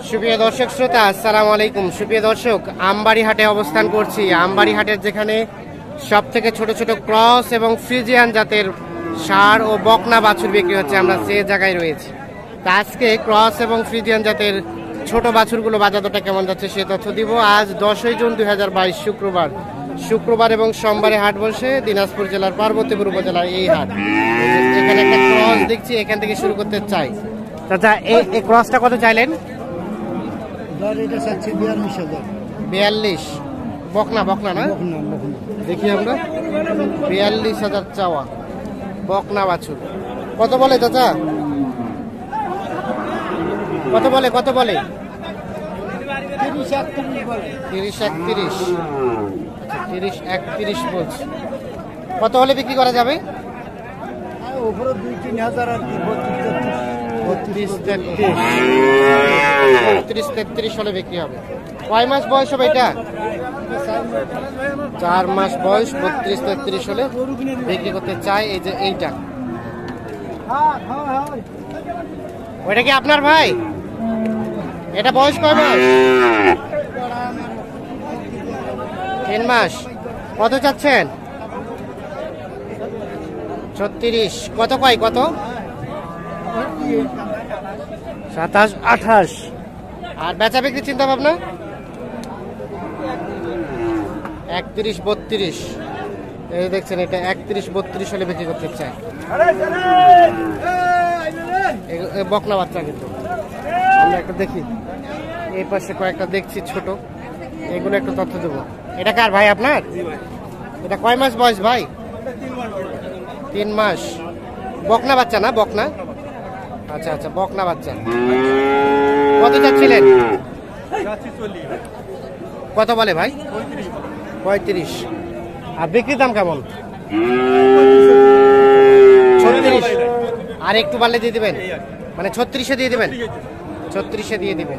সুপ্রিয় দর্শক শ্রোতা, আসসালামু আলাইকুম। সুপ্রিয় দর্শক, আমবাড়ি হাটে অবস্থান করছি। আমবাড়ি হাটের যেখানে সব থেকে ছোট ছোট ক্রস এবং ফ্রিজিয়ান জাতের ষাঁড় ও বকনা বাছুর বিক্রি হচ্ছে, আমরা সে জায়গায় রয়েছি। তা আজকে ক্রস এবং ফ্রিজিয়ান জাতের ছোট বাছুরগুলো বাজারটা কেমন যাচ্ছে সে তথ্য দিব। আজ 10ই জুন 2022 শুক্রবার এবং সোমবারে হাট বসে দিনাজপুর জেলার পার্বতীপুর উপজেলার এই হাট। এখানে একটা ক্রস দেখছি, এখান থেকে শুরু করতে চাই। চাচা, এই ক্রসটা কত চাইলেন? 42। বকনা না? দেখি আমরা 42,000 চাওয়া বকনা বাছুর। কত বলে চাচা? কত বলে 30-31 বলছে। কত হলে বিক্রি করা যাবে? 32-33 হলে বিক্রি হবে। কয় মাস বয়স হবে এটা? 4 মাস বয়স। 32-33 হলে বিক্রি করতে চাই। এই যে এইটা, ওইটা কি আপনার ভাই? এটা বয়স কয় মাস? 3 মাস। কত চাচ্ছেন? 36। কত কয়? কত? 27-28। আর বেচা বিক্রি চিন্তা ভাবনা? 31-32। এই দেখছেন, এটা 31-32 হলে বিক্রি করতে চাই। বকনা বাচ্চা কিন্তু আমরা একটা দেখি। এই পাশে কয়েকটা দেখছি ছোট, এগুলো একটু তথ্য দেবো। এটা কার ভাই আপনার? এটা কয় মাস বয়স ভাই? 3 মাস। বকনা বাচ্চা না? বকনা, আচ্ছা বকনা বাচ্চা। কত চাচ্ছিলেন? কত বলে ভাই? 35। আর বিক্রির দাম কেমন? 36। আর একটু বাড়লে দিয়ে দিবেন, মানে 36-এ দিয়ে দিবেন? 36-এ দিয়ে দিবেন।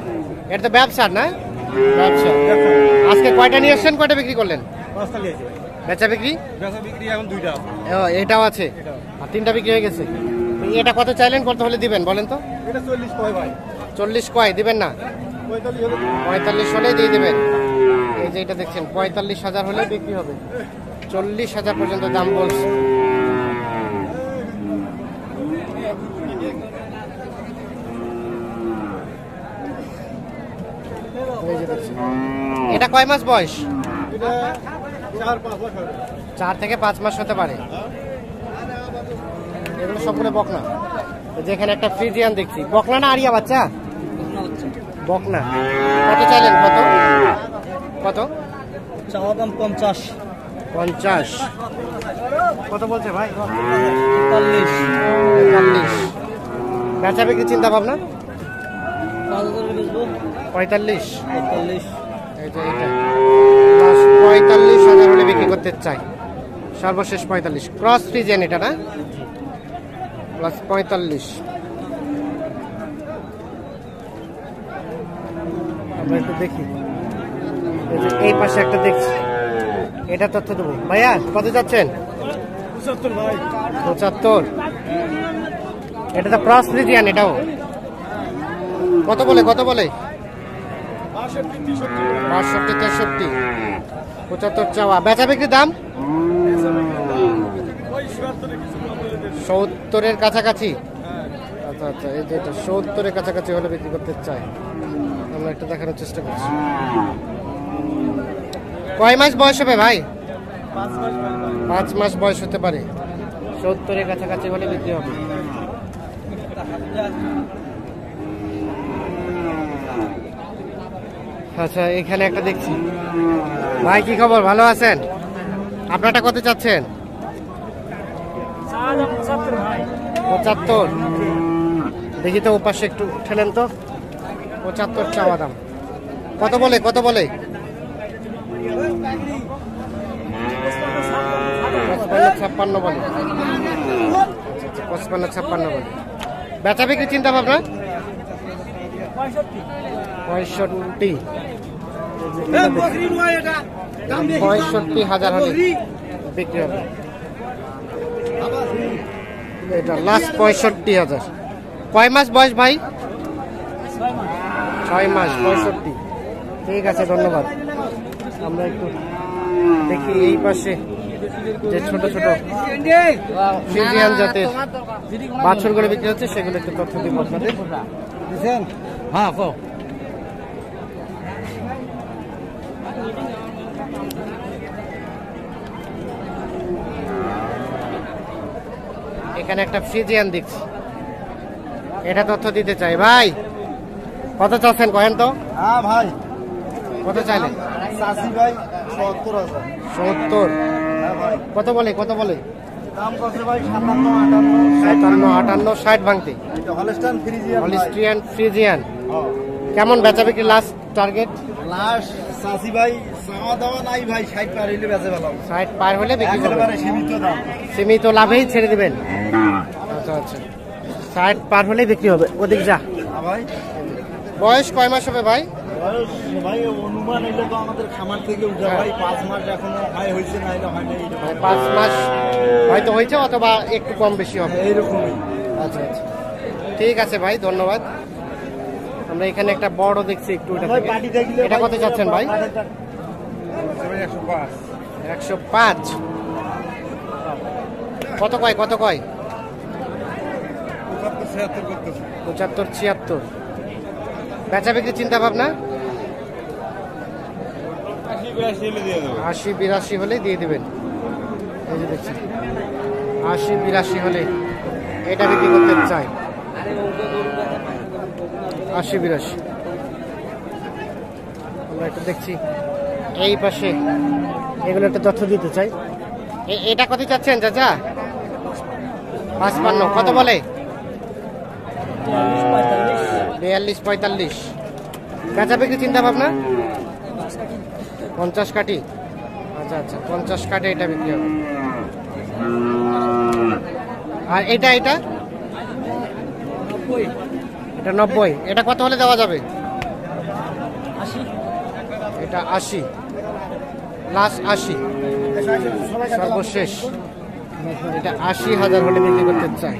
এটা তো ব্যবসা না? ব্যবসা। আজকে কয়টা নিয়ে এসছেন, কয়টা বিক্রি করলেন? বেচা বিক্রি এখন 2টা। এটাও আছে, আর 3টা বিক্রি হয়ে গেছে। এটা কত চাইলেন, কত হলে দিবেন বলেন তো? 40 কয় দিবেন না? 45 হলে দিয়ে দিবেন। এই যে এটা দেখছেন, 45,000 হলে বিক্রি হবে। 40,000 পর্যন্ত দাম বলছে। এটা কয় মাস বয়স? 4 থেকে 5 মাস হতে পারে। এগুলো সবগুলো বকনা। যেখানে একটা ফ্রিজিয়ান দেখছি, বকনা না আরিয়া বাচ্চা? বকনা। কত চাইলেন? কত চাওয়া দাম? 50। কত বলছে ভাই? 43। বেচা বিক্রি চিন্তা ভাবনা? 45। এই যে এটা 45,000 হলে বিক্রি করতে চাই। সর্বশেষ 45। ক্রস ফ্রিজিয়ান এটা না? প্লাস 45। আমরা একটু দেখি। এই পাশে একটা দেখছি, এটা তথ্য দেবো। ভাইয়া কত যাচ্ছেন? 75। এটা তো ক্রস ফ্রিজিয়ান, এটাও কত বলে? 62-63। 75 চাওয়া। বেচা বিক্রির দাম 70-এর কাছাকাছি। আচ্ছা এই যে এটা 70-এর কাছাকাছি হলে বিক্রি করতে চাই। আমরা একটা দেখানোর চেষ্টা করছি। কয় মাস বয়স হবে ভাই? 5 মাস বয়স হতে পারে। 70-এর কাছাকাছি হলে বিক্রি হবে। আচ্ছা, এখানে একটা দেখছি। ভাই কি খবর, ভালো আছেন? আপনারটা কত চাচ্ছেন? 75। দেখি তো ওপাশে একটু ঠেলেন তো। 75 চাওয়া দাম। কত বলে? 55-56 বলে। 55-56 বলে। বেচা বিক্রি চিন্তা ভাবনা? 65। 65,000 হলে বিক্রি হবে। এটা লাস্ট 65,000। কয় মাস বয়স ভাই? 6 মাস 65। ঠিক আছে, ধন্যবাদ। আমরা একটু দেখি এই পাশে যে ছোট ছোট ফ্রিজিয়ান জাতের বাছুরগুলো বিক্রি হচ্ছে, সেগুলো একটু তথ্য দিব আপনাদের। হ্যাঁ, এখানে একটা ফ্রিজিয়ান দেখছি, এটা তথ্য দিতে চাই। ভাই কত চাচ্ছেন কহেন তো? হ্যাঁ ভাই, কত চাইলেন? চাষি ভাই ৭০,০০০। ৭০। হ্যাঁ ভাই, কত বলে কত বলে? দাম কত ভাই? ৫৭, ৫৭, ৫৮, ৬০ ভাঙতে। এটা হলস্টাইন ফ্রিজিয়ান। Holstein Friesian. কেমন বেচা বিক্রি লাস্ট টার্গেট? লাস্ট চাষি ভাই চাওয়া দাওয়া নাই ভাই, ৬০ পার হইলে বেঁচে পেলাম। ৬০ পার হলে বিক্রি করবেন? একেবারে সীমিত দাম, সীমিত লাভেই ছেড়ে দিবেন। আচ্ছা আচ্ছা, ৬০ পার হলে বিক্রি হবে। ওদিক যা। হ্যাঁ ভাই। বয়স কয় মাস হবে ভাই? বয়স ভাই অনুমান হইলে তো আমাদের খামার থেকে উঠে ভাই ৫ মাস এখনো হয় হয়েছে, না হলে হয় না। ৫ মাস হয়তো হয়েছে, অথবা একটু কম বেশি হবে। এইরকমই। আচ্ছা আচ্ছা, ঠিক আছে ভাই, ধন্যবাদ। আমরা এখানে একটা বড় দেখছি একটু, এটা কত চাচ্ছেন ভাই? ১০৫। কত কয় কত কয়? ৭৫, ৭৬। বেচা বিক্রি চিন্তা ভাবনা? ৮০, ৮২ হলে দিয়ে দিবেন। এই যে দেখছি ৮০, ৮২ হলে এটা বিক্রি করতে চাই। ৮০, ৮২। আমরা একটু দেখছি এই পাশে, এগুলো একটা তথ্য দিতে চাই। এটা কত চাচ্ছেন চাচা? ৫৫। কত বলে? ৪২, ৪৫। বেচা বিক্রি চিন্তা ভাবনা? ৫০ কাটি। আচ্ছা আচ্ছা, ৫০ কাটে এটা বিক্রি হবে। আর এটা এটা এটা ৯০। এটা কত হলে দেওয়া যাবে? এটা ৮০, লাস্ট ৮০ সর্বশেষ। এটা ৮০,০০০ হলে বিক্রি করতে চাই।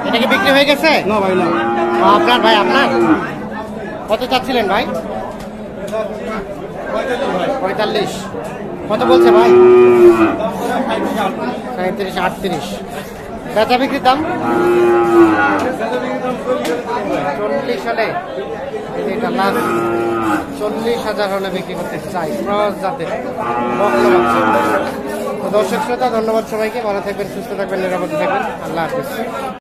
এটা কি বিক্রি হয়ে গেছে? না ভাই না। আপনার ভাই, আপনার কত চাচ্ছিলেন ভাই? ৪৫। কত বলছে ভাই? ৩৭, ৩৮। বেচা বিক্রির দাম ৪০ হলে, এটা লাস্ট ৪০,০০০ হলে বিক্রি করতে চাই। ক্রস জাতের দর্শক শ্রোতা, ধন্যবাদ সবাইকে। ভালো থাকবেন, সুস্থ থাকবেন, নিরাপদে থাকবেন। আল্লাহ হাফিজ।